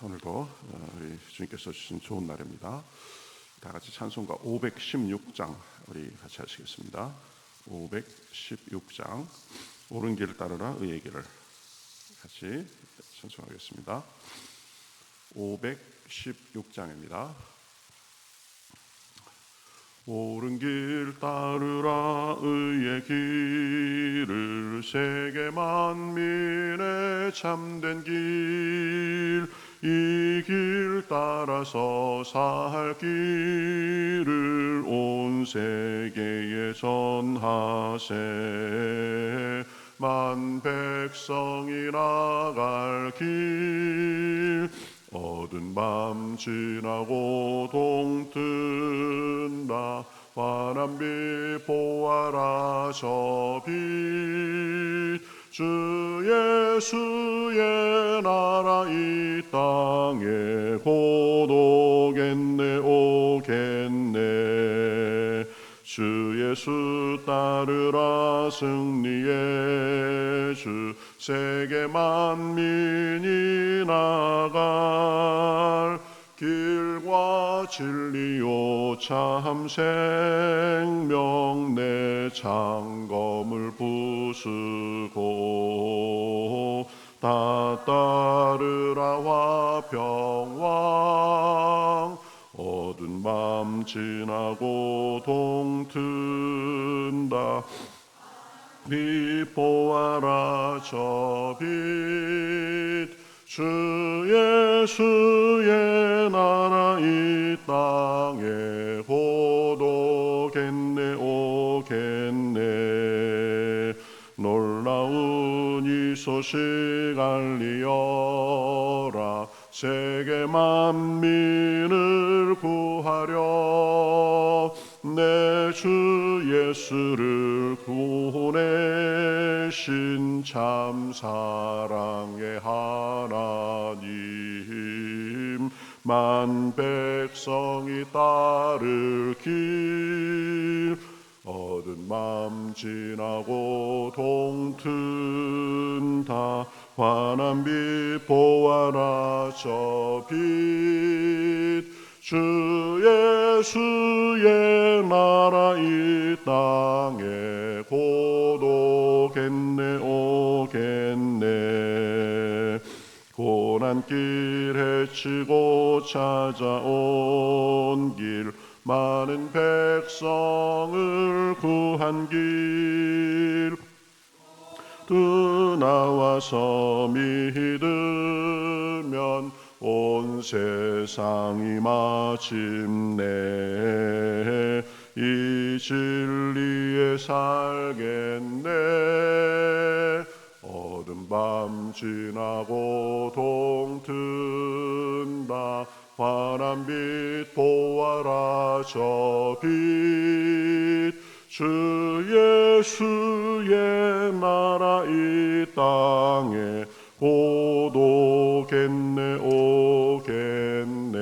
오늘도 우리 주님께서 주신 좋은 날입니다. 다 같이 찬송가 516장 우리 같이 하시겠습니다. 516장 옳은 길을 따르라 의의 길을 같이 찬송하겠습니다. 516장입니다. 옳은 길 따르라 의의 길을 세계 만민의 참된 길 이 길 따라서 살 길을 온 세계에 전하세 만 백성이 나갈 길 어두운 밤 지나고 동튼다 환한 빛 보아라 저 빛 주 예수의 나라 이 땅에 곧 오겠네 오겠네 주 예수 따르라 승리의 주 세계 만민이 나갈 길과 진리요 참 생명 내 장검을 부수고 다 따르라 화평왕 어두운 밤 지나고 동튼다 빛 보아라 저 빛 주 예수의 나라 이 땅에 곧 오겠네 오겠네 놀라운 이 소식 알리어라 세계 만민을 구하려 내 주 예수를 구원하신 참 사랑의 하나님 만 백성이 따를 길 어두운 밤 지나고 동튼다 환한 빛 보아라 저 빛 주 예수의 나라 이 땅에 곧 오겠네 오겠네 고난길 헤치고 찾아온 길 많은 백성을 구한 길 두 나와서 믿으면 온 세상이 마침내 이 진리에 살겠네 어두운 밤 지나고 동튼다 환한 빛 보아라 저 빛 주 예수의 나라 이 땅에 곧 오겠네 오겠네.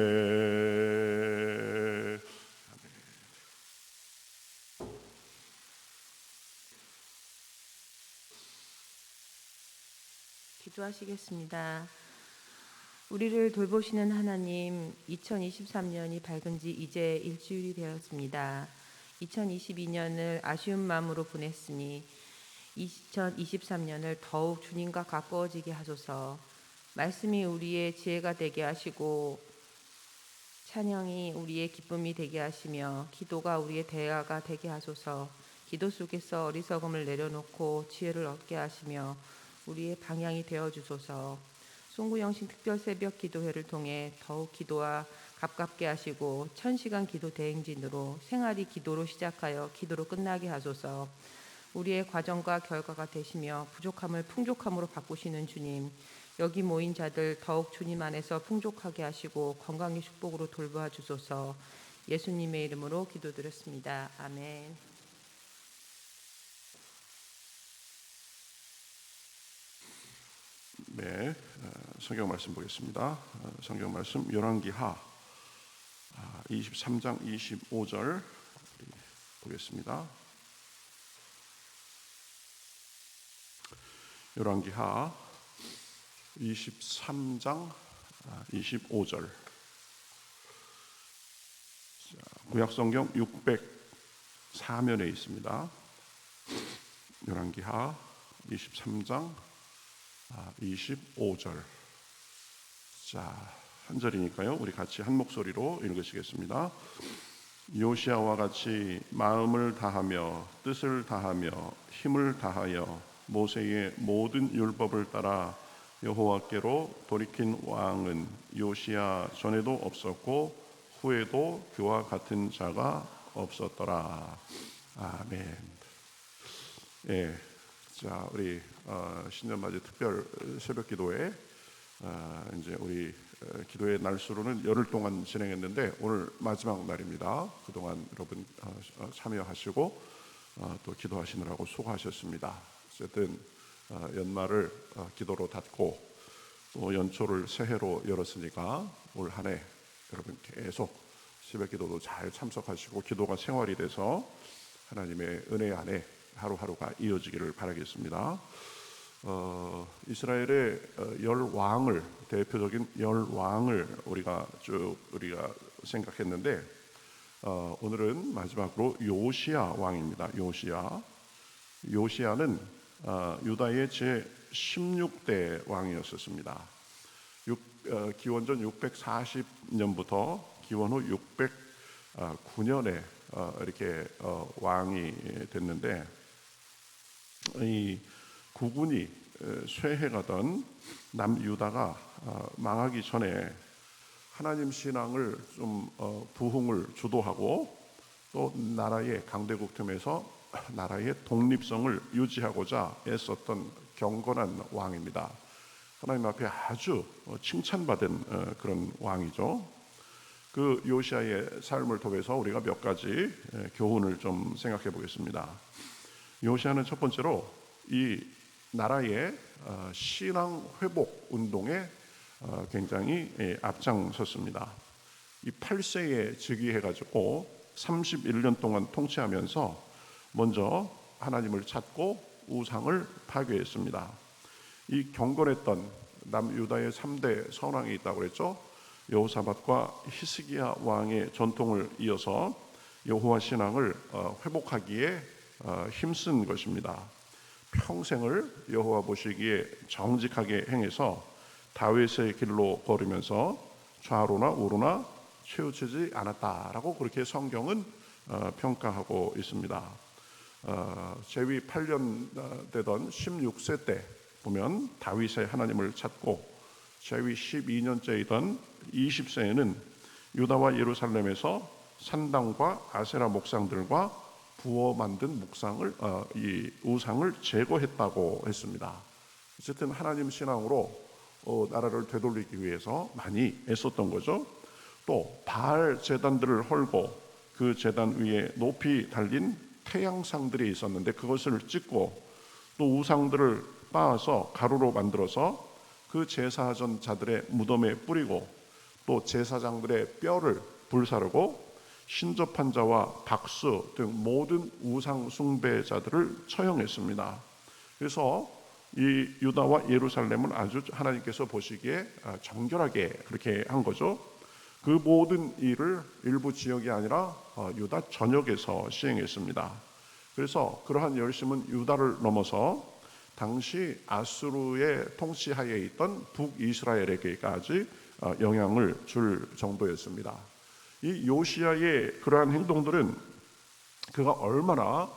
기도하시겠습니다. 우리를 돌보시는 하나님, 2023년이 밝은 지 이제 일주일이 되었습니다. 2022년을 아쉬운 마음으로 보냈으니 2023년을 더욱 주님과 가까워지게 하소서. 말씀이 우리의 지혜가 되게 하시고 찬양이 우리의 기쁨이 되게 하시며 기도가 우리의 대화가 되게 하소서. 기도 속에서 어리석음을 내려놓고 지혜를 얻게 하시며 우리의 방향이 되어 주소서. 송구영신 특별 새벽 기도회를 통해 더욱 기도와 가깝게 하시고 1000시간 기도 대행진으로 생활이 기도로 시작하여 기도로 끝나게 하소서. 우리의 과정과 결과가 되시며 부족함을 풍족함으로 바꾸시는 주님, 여기 모인 자들 더욱 주님 안에서 풍족하게 하시고 건강의 축복으로 돌보아 주소서. 예수님의 이름으로 기도드렸습니다. 아멘. 네, 성경 말씀 보겠습니다. 성경 말씀 열왕기하 23장 25절 보겠습니다. 열왕기하 23장 25절. 구약성경 604면에 있습니다. 열왕기하 23장 25절. 자, 한 절이니까요. 우리 같이 한 목소리로 읽으시겠습니다. 요시아와 같이 마음을 다하며 뜻을 다하며 힘을 다하여 모세의 모든 율법을 따라 여호와께로 돌이킨 왕은 요시아 전에도 없었고 후에도 그와 같은 자가 없었더라. 아멘. 예, 자 우리 신년맞이 특별 새벽기도회 이제 우리 기도의 날수로는 열흘 동안 진행했는데 오늘 마지막 날입니다. 그동안 여러분 참여하시고 또 기도하시느라고 수고하셨습니다. 어쨌든 연말을 기도로 닫고 또 연초를 새해로 열었으니까 올 한 해 여러분 계속 새벽기도도 잘 참석하시고 기도가 생활이 돼서 하나님의 은혜 안에 하루하루가 이어지기를 바라겠습니다. 이스라엘의 열 왕을 대표적인 열 왕을 우리가 생각했는데 오늘은 마지막으로 요시야 왕입니다. 요시야는 유다의 제 16대 왕이었었습니다. 기원전 640년부터 기원 후 609년에 이렇게 왕이 됐는데 이 국군이 쇠해가던 남유다가 망하기 전에 하나님 신앙을 좀 부흥을 주도하고 또 나라의 강대국 틈에서 나라의 독립성을 유지하고자 애썼던 경건한 왕입니다. 하나님 앞에 아주 칭찬받은 그런 왕이죠. 그 요시야의 삶을 통해서 우리가 몇 가지 교훈을 좀 생각해 보겠습니다. 요시야는 첫 번째로 이 나라의 신앙 회복 운동에 굉장히 앞장섰습니다. 이 8세에 즉위해가지고 31년 동안 통치하면서 먼저 하나님을 찾고 우상을 파괴했습니다. 이 경건했던 남유다의 3대 선왕이 있다고 그랬죠. 여호사밧과 히스기야 왕의 전통을 이어서 여호와 신앙을 회복하기에 힘쓴 것입니다. 평생을 여호와 보시기에 정직하게 행해서 다윗의 길로 걸으면서 좌로나 우로나 치우치지 않았다라고 그렇게 성경은 평가하고 있습니다. 재위 8년 되던 16세 때 보면 다윗의 하나님을 찾고 재위 12년째이던 20세에는 유다와 예루살렘에서 산당과 아세라 목상들과 부어 만든 이 우상을 제거했다고 했습니다. 어쨌든 하나님 신앙으로 나라를 되돌리기 위해서 많이 애썼던 거죠. 또 바알 제단들을 헐고 그 제단 위에 높이 달린 태양상들이 있었는데 그것을 찍고 또 우상들을 빻아서 가루로 만들어서 그 제사하던 자들의 무덤에 뿌리고 또 제사장들의 뼈를 불사르고 신접한 자와 박수 등 모든 우상 숭배자들을 처형했습니다. 그래서 이 유다와 예루살렘은 아주 하나님께서 보시기에 정결하게 그렇게 한 거죠. 그 모든 일을 일부 지역이 아니라 유다 전역에서 시행했습니다. 그래서 그러한 열심은 유다를 넘어서 당시 아수르의 통치하에 있던 북이스라엘에게까지 영향을 줄 정도였습니다. 이 요시야의 그러한 행동들은 그가 얼마나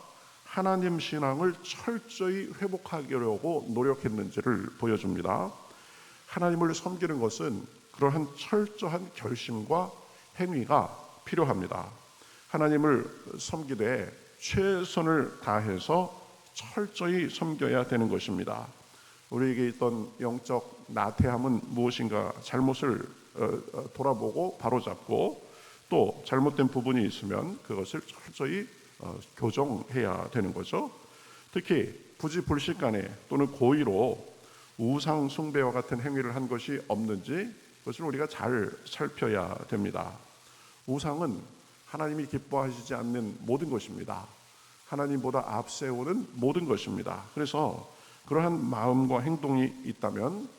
하나님 신앙을 철저히 회복하려고 노력했는지를 보여줍니다. 하나님을 섬기는 것은 그러한 철저한 결심과 행위가 필요합니다. 하나님을 섬기되 최선을 다해서 철저히 섬겨야 되는 것입니다. 우리에게 있던 영적 나태함은 무엇인가 잘못을 돌아보고 바로잡고 또 잘못된 부분이 있으면 그것을 철저히 교정해야 되는 거죠. 특히 부지불식간에 또는 고의로 우상 숭배와 같은 행위를 한 것이 없는지 그것을 우리가 잘 살펴야 됩니다. 우상은 하나님이 기뻐하시지 않는 모든 것입니다. 하나님보다 앞세우는 모든 것입니다. 그래서 그러한 마음과 행동이 있다면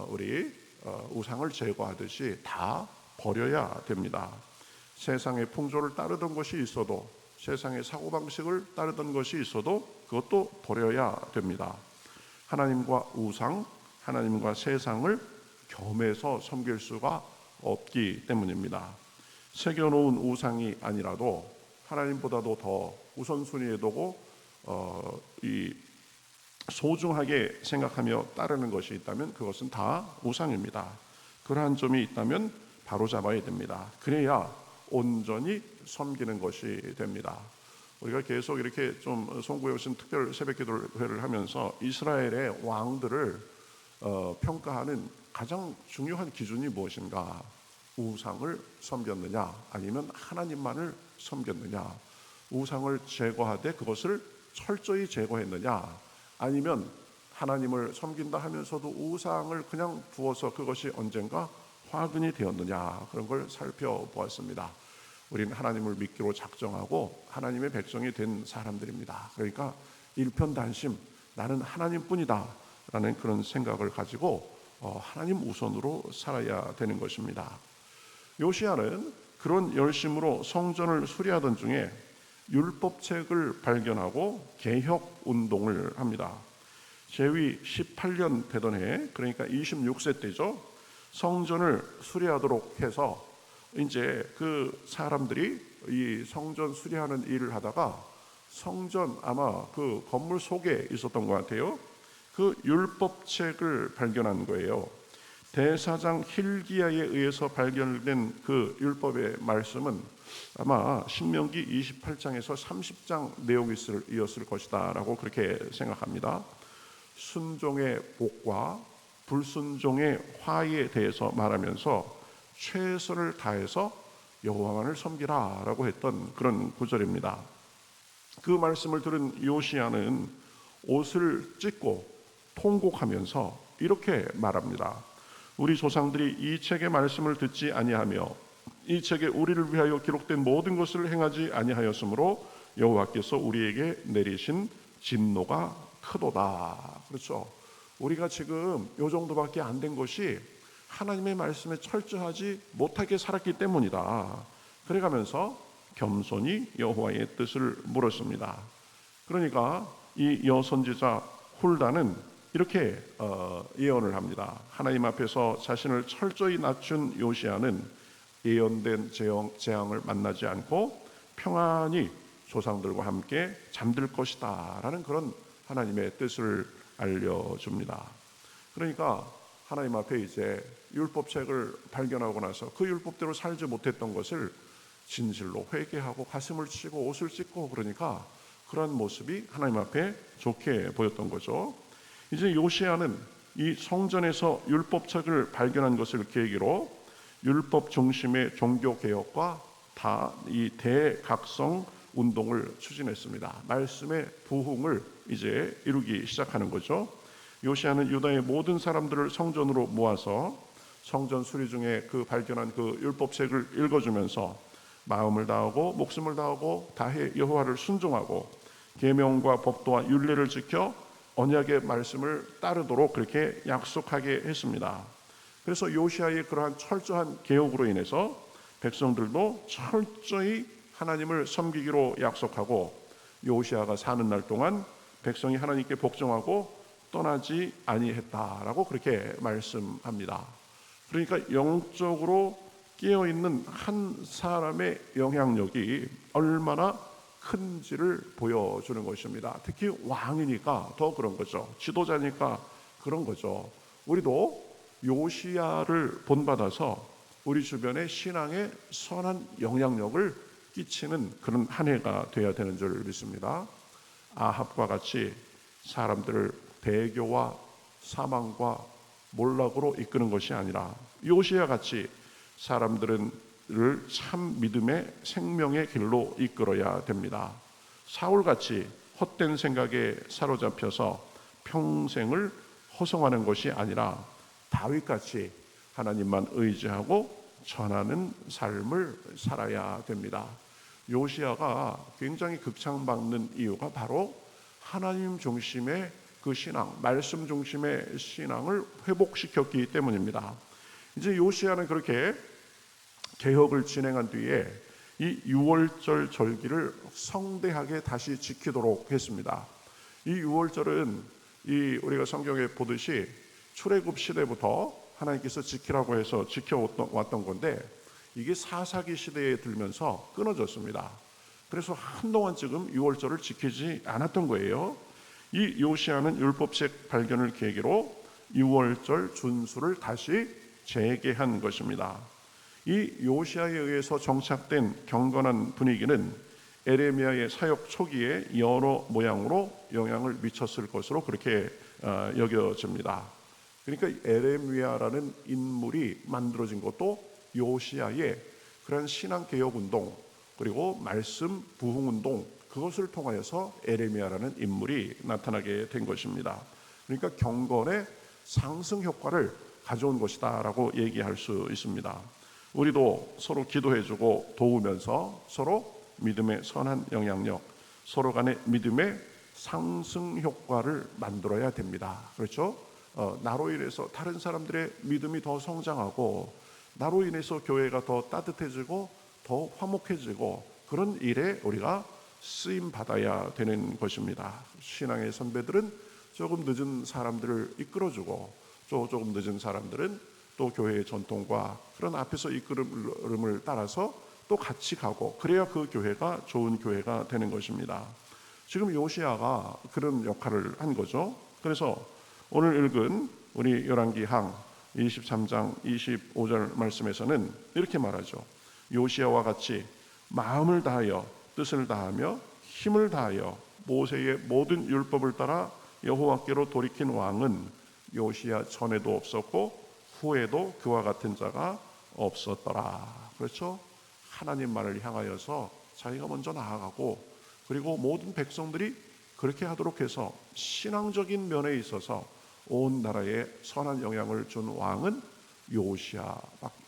우리 우상을 제거하듯이 다 버려야 됩니다. 세상의 풍조를 따르던 것이 있어도, 세상의 사고방식을 따르던 것이 있어도 그것도 버려야 됩니다. 하나님과 우상, 하나님과 세상을 겸해서 섬길 수가 없기 때문입니다. 새겨놓은 우상이 아니라도 하나님보다도 더 우선순위에 두고 이 소중하게 생각하며 따르는 것이 있다면 그것은 다 우상입니다. 그러한 점이 있다면 바로잡아야 됩니다. 그래야 온전히 섬기는 것이 됩니다. 우리가 계속 이렇게 좀 송구에 오신 특별 새벽기도회를 하면서 이스라엘의 왕들을 평가하는 가장 중요한 기준이 무엇인가? 우상을 섬겼느냐 아니면 하나님만을 섬겼느냐, 우상을 제거하되 그것을 철저히 제거했느냐, 아니면 하나님을 섬긴다 하면서도 우상을 그냥 두어서 그것이 언젠가 화근이 되었느냐, 그런 걸 살펴보았습니다. 우리는 하나님을 믿기로 작정하고 하나님의 백성이 된 사람들입니다. 그러니까 일편단심 나는 하나님뿐이다 라는 그런 생각을 가지고 하나님 우선으로 살아야 되는 것입니다. 요시야는 그런 열심으로 성전을 수리하던 중에 율법책을 발견하고 개혁 운동을 합니다. 제위 18년 되던 해, 그러니까 26세 때죠. 성전을 수리하도록 해서 이제 그 사람들이 이 성전 수리하는 일을 하다가 성전 아마 그 건물 속에 있었던 것 같아요. 그 율법책을 발견한 거예요. 대사장 힐기야에 의해서 발견된 그 율법의 말씀은 아마 신명기 28장에서 30장 내용이 이었을 것이다 라고 그렇게 생각합니다. 순종의 복과 불순종의 화에 대해서 말하면서 최선을 다해서 여호와만을 섬기라 라고 했던 그런 구절입니다. 그 말씀을 들은 요시야는 옷을 찢고 통곡하면서 이렇게 말합니다. 우리 조상들이 이 책의 말씀을 듣지 아니하며 이 책에 우리를 위하여 기록된 모든 것을 행하지 아니하였으므로 여호와께서 우리에게 내리신 진노가 크도다. 그렇죠. 우리가 지금 요 정도밖에 안 된 것이 하나님의 말씀에 철저하지 못하게 살았기 때문이다. 그래가면서 겸손히 여호와의 뜻을 물었습니다. 그러니까 이 여선지자 훌다는 이렇게 예언을 합니다. 하나님 앞에서 자신을 철저히 낮춘 요시야는 예언된 재앙을 만나지 않고 평안히 조상들과 함께 잠들 것이다 라는 그런 하나님의 뜻을 알려줍니다. 그러니까 하나님 앞에 이제 율법책을 발견하고 나서 그 율법대로 살지 못했던 것을 진실로 회개하고 가슴을 치고 옷을 찢고, 그러니까 그런 모습이 하나님 앞에 좋게 보였던 거죠. 이제 요시야는 이 성전에서 율법책을 발견한 것을 계기로 율법 중심의 종교 개혁과 다 이 대각성 운동을 추진했습니다. 말씀의 부흥을 이제 이루기 시작하는 거죠. 요시야는 유다의 모든 사람들을 성전으로 모아서 성전 수리 중에 그 발견한 그 율법책을 읽어주면서 마음을 다하고 목숨을 다하고 다해 여호와를 순종하고 계명과 법도와 율례를 지켜 언약의 말씀을 따르도록 그렇게 약속하게 했습니다. 그래서 요시야의 그러한 철저한 개혁으로 인해서 백성들도 철저히 하나님을 섬기기로 약속하고 요시야가 사는 날 동안 백성이 하나님께 복종하고 떠나지 아니했다라고 그렇게 말씀합니다. 그러니까 영적으로 깨어있는 한 사람의 영향력이 얼마나 큰지를 보여주는 것입니다. 특히 왕이니까 더 그런 거죠. 지도자니까 그런 거죠. 우리도 요시야를 본받아서 우리 주변의 신앙에 선한 영향력을 끼치는 그런 한 해가 되어야 되는 줄 믿습니다. 아합과 같이 사람들을 배교와 사망과 몰락으로 이끄는 것이 아니라 요시야 같이 사람들을 참 믿음의 생명의 길로 이끌어야 됩니다. 사울같이 헛된 생각에 사로잡혀서 평생을 허송하는 것이 아니라 다윗같이 하나님만 의지하고 전하는 삶을 살아야 됩니다. 요시야가 굉장히 극찬받는 이유가 바로 하나님 중심의 그 신앙, 말씀 중심의 신앙을 회복시켰기 때문입니다. 이제 요시야는 그렇게 개혁을 진행한 뒤에 이 유월절 절기를 성대하게 다시 지키도록 했습니다. 이 유월절은 우리가 성경에 보듯이 출애굽 시대부터 하나님께서 지키라고 해서 지켜왔던 건데 이게 사사기 시대에 들면서 끊어졌습니다. 그래서 한동안 지금 유월절을 지키지 않았던 거예요. 이 요시야는 율법책 발견을 계기로 유월절 준수를 다시 재개한 것입니다. 이 요시야에 의해서 정착된 경건한 분위기는 에레미야의 사역 초기에 여러 모양으로 영향을 미쳤을 것으로 그렇게 여겨집니다. 그러니까 에레미야라는 인물이 만들어진 것도 요시야의 그런 신앙개혁운동 그리고 말씀 부흥운동 그것을 통하여서 에레미야라는 인물이 나타나게 된 것입니다. 그러니까 경건의 상승 효과를 가져온 것이다 라고 얘기할 수 있습니다. 우리도 서로 기도해주고 도우면서 서로 믿음의 선한 영향력, 서로 간의 믿음의 상승 효과를 만들어야 됩니다. 그렇죠? 나로 인해서 다른 사람들의 믿음이 더 성장하고 나로 인해서 교회가 더 따뜻해지고 더 화목해지고 그런 일에 우리가 쓰임 받아야 되는 것입니다. 신앙의 선배들은 조금 늦은 사람들을 이끌어주고 조금 늦은 사람들은 또 교회의 전통과 그런 앞에서 이끌음을 따라서 또 같이 가고 그래야 그 교회가 좋은 교회가 되는 것입니다. 지금 요시야가 그런 역할을 한 거죠. 그래서 오늘 읽은 우리 열왕기하 23장 25절 말씀에서는 이렇게 말하죠. 요시야와 같이 마음을 다하여 뜻을 다하며 힘을 다하여 모세의 모든 율법을 따라 여호와께로 돌이킨 왕은 요시야 전에도 없었고 후에도 그와 같은 자가 없었더라. 그렇죠? 하나님만을 향하여서 자기가 먼저 나아가고 그리고 모든 백성들이 그렇게 하도록 해서 신앙적인 면에 있어서 온 나라에 선한 영향을 준 왕은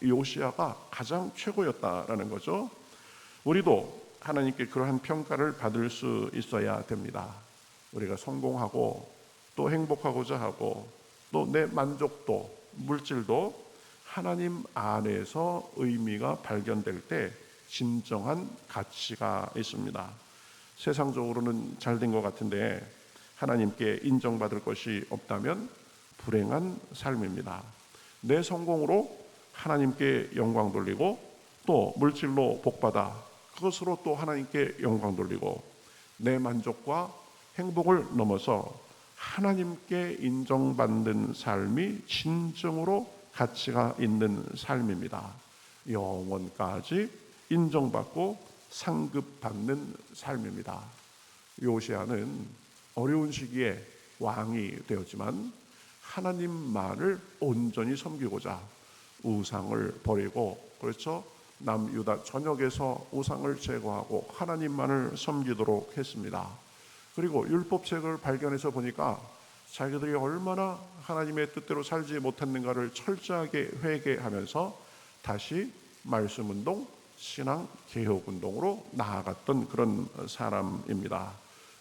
요시야가 가장 최고였다라는 거죠. 우리도 하나님께 그러한 평가를 받을 수 있어야 됩니다. 우리가 성공하고 또 행복하고자 하고 또 내 만족도 물질도 하나님 안에서 의미가 발견될 때 진정한 가치가 있습니다. 세상적으로는 잘 된 것 같은데 하나님께 인정받을 것이 없다면 불행한 삶입니다. 내 성공으로 하나님께 영광 돌리고 또 물질로 복받아 그것으로 또 하나님께 영광 돌리고 내 만족과 행복을 넘어서 하나님께 인정받는 삶이 진정으로 가치가 있는 삶입니다. 영원까지 인정받고 상급받는 삶입니다. 요시야는 어려운 시기에 왕이 되었지만 하나님만을 온전히 섬기고자 우상을 버리고 그렇죠? 남유다 전역에서 우상을 제거하고 하나님만을 섬기도록 했습니다. 그리고 율법책을 발견해서 보니까 자기들이 얼마나 하나님의 뜻대로 살지 못했는가를 철저하게 회개하면서 다시 말씀운동, 신앙개혁운동으로 나아갔던 그런 사람입니다.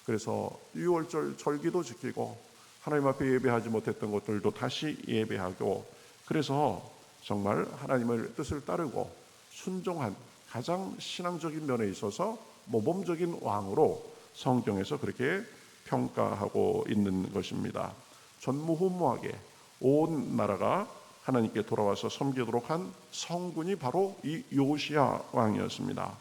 그래서 유월절 절기도 지키고 하나님 앞에 예배하지 못했던 것들도 다시 예배하고 그래서 정말 하나님의 뜻을 따르고 순종한 가장 신앙적인 면에 있어서 모범적인 왕으로 성경에서 그렇게 평가하고 있는 것입니다. 전무후무하게 온 나라가 하나님께 돌아와서 섬기도록 한 성군이 바로 이 요시야 왕이었습니다.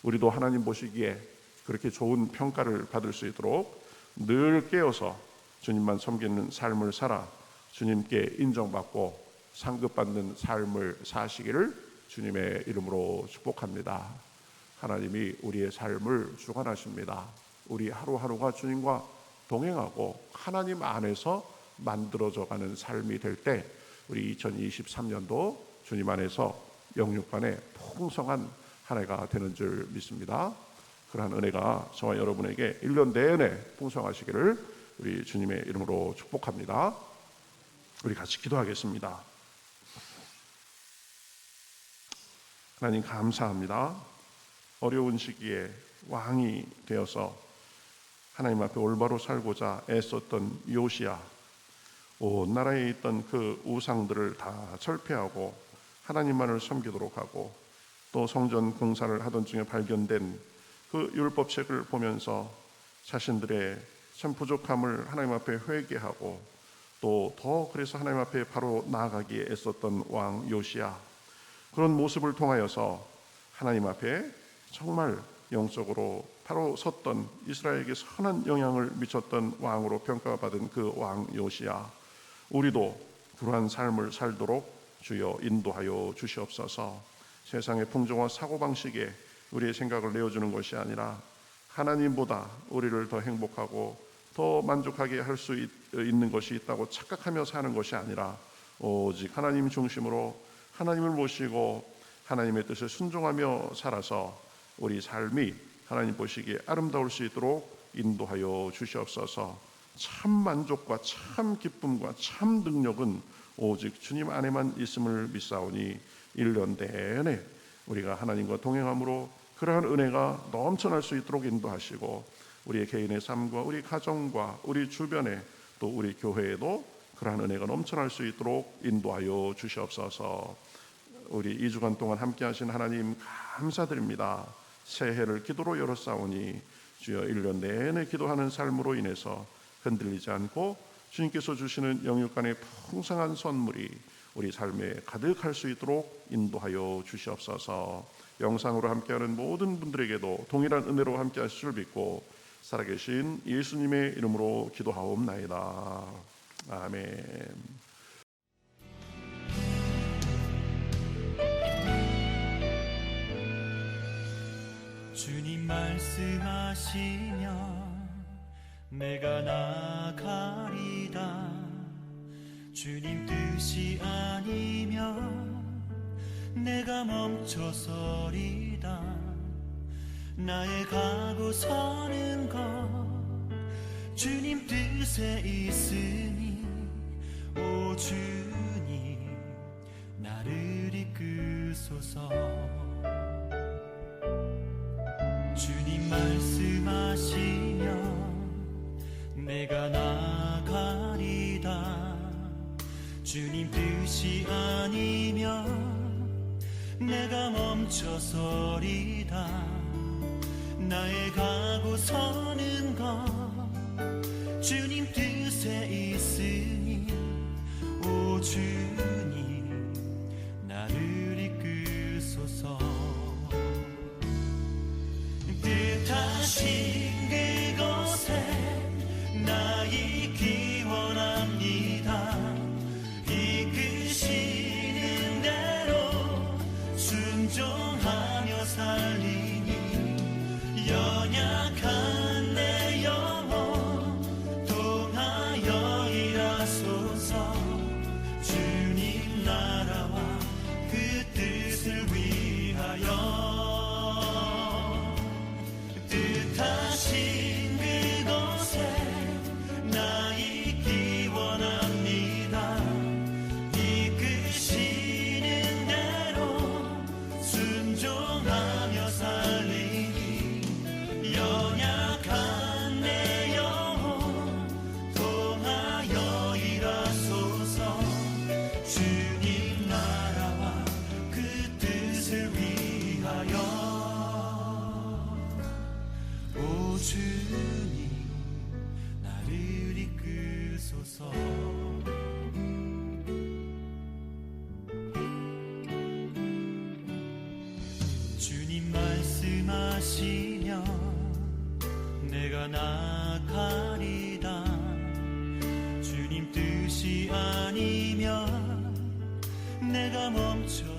우리도 하나님 보시기에 그렇게 좋은 평가를 받을 수 있도록 늘 깨어서 주님만 섬기는 삶을 살아 주님께 인정받고 상급받는 삶을 사시기를 주님의 이름으로 축복합니다. 하나님이 우리의 삶을 주관하십니다. 우리 하루하루가 주님과 동행하고 하나님 안에서 만들어져가는 삶이 될 때 우리 2023년도 주님 안에서 영육간에 풍성한 한 해가 되는 줄 믿습니다. 그러한 은혜가 저와 여러분에게 1년 내내 풍성하시기를 우리 주님의 이름으로 축복합니다. 우리 같이 기도하겠습니다. 하나님 감사합니다. 어려운 시기에 왕이 되어서 하나님 앞에 올바로 살고자 애썼던 요시야, 온 나라에 있던 그 우상들을 다 철폐하고 하나님만을 섬기도록 하고, 또 성전 공사를 하던 중에 발견된 그 율법책을 보면서 자신들의 참 부족함을 하나님 앞에 회개하고, 또 더 그래서 하나님 앞에 바로 나아가기에 애썼던 왕 요시야, 그런 모습을 통하여서 하나님 앞에 정말 영적으로 바로 섰던, 이스라엘에게 선한 영향을 미쳤던 왕으로 평가받은 그 왕 요시야, 우리도 그러한 삶을 살도록 주여 인도하여 주시옵소서. 세상의 풍조와 사고방식에 우리의 생각을 내어주는 것이 아니라 하나님보다 우리를 더 행복하고 더 만족하게 할 수 있는 것이 있다고 착각하며 사는 것이 아니라 오직 하나님 중심으로 하나님을 모시고 하나님의 뜻에 순종하며 살아서 우리 삶이 하나님 보시기에 아름다울 수 있도록 인도하여 주시옵소서. 참 만족과 참 기쁨과 참 능력은 오직 주님 안에만 있음을 믿사오니 1년 내내 우리가 하나님과 동행함으로 그러한 은혜가 넘쳐날 수 있도록 인도하시고, 우리의 개인의 삶과 우리 가정과 우리 주변에 또 우리 교회에도 그러한 은혜가 넘쳐날 수 있도록 인도하여 주시옵소서. 우리 2주간 동안 함께 하신 하나님 감사드립니다. 새해를 기도로 열었사오니 주여 1년 내내 기도하는 삶으로 인해서 흔들리지 않고 주님께서 주시는 영육간의 풍성한 선물이 우리 삶에 가득할 수 있도록 인도하여 주시옵소서. 영상으로 함께하는 모든 분들에게도 동일한 은혜로 함께하실 줄 믿고 살아계신 예수님의 이름으로 기도하옵나이다. 아멘. 주님 말씀하시면 내가 나가리다. 주님 뜻이 아니면 내가 멈춰서리다. 나의 가고 서는 것 주님 뜻에 있으니 오 주님 나를 이끄소서. 주님 말씀하시면 내가 나가리다. 주님 뜻이 아니면 내가 멈춰서리다. 나의 가고 서는 것 주님 뜻에 있으니 오 주님 나를 이끄소서. 뜻하신 그곳에 나 있기 원합니다. 이끄시는 대로 순종하며 살리니 연약한 내 영혼 통하여 일하소서. 주님 나라와 그 뜻을 위하여 뜻하신 그곳에 나 있기 원합니다. 이끄시는 대로 순종하며 살리니 연약한 내 영혼 통하여 일하소서. 주님 나라와 그 뜻을 위하여 오 주님 나를 이끄소서. 주님 말씀하시면 내가 나가리다. 주님 뜻이 아니면 내가 멈춰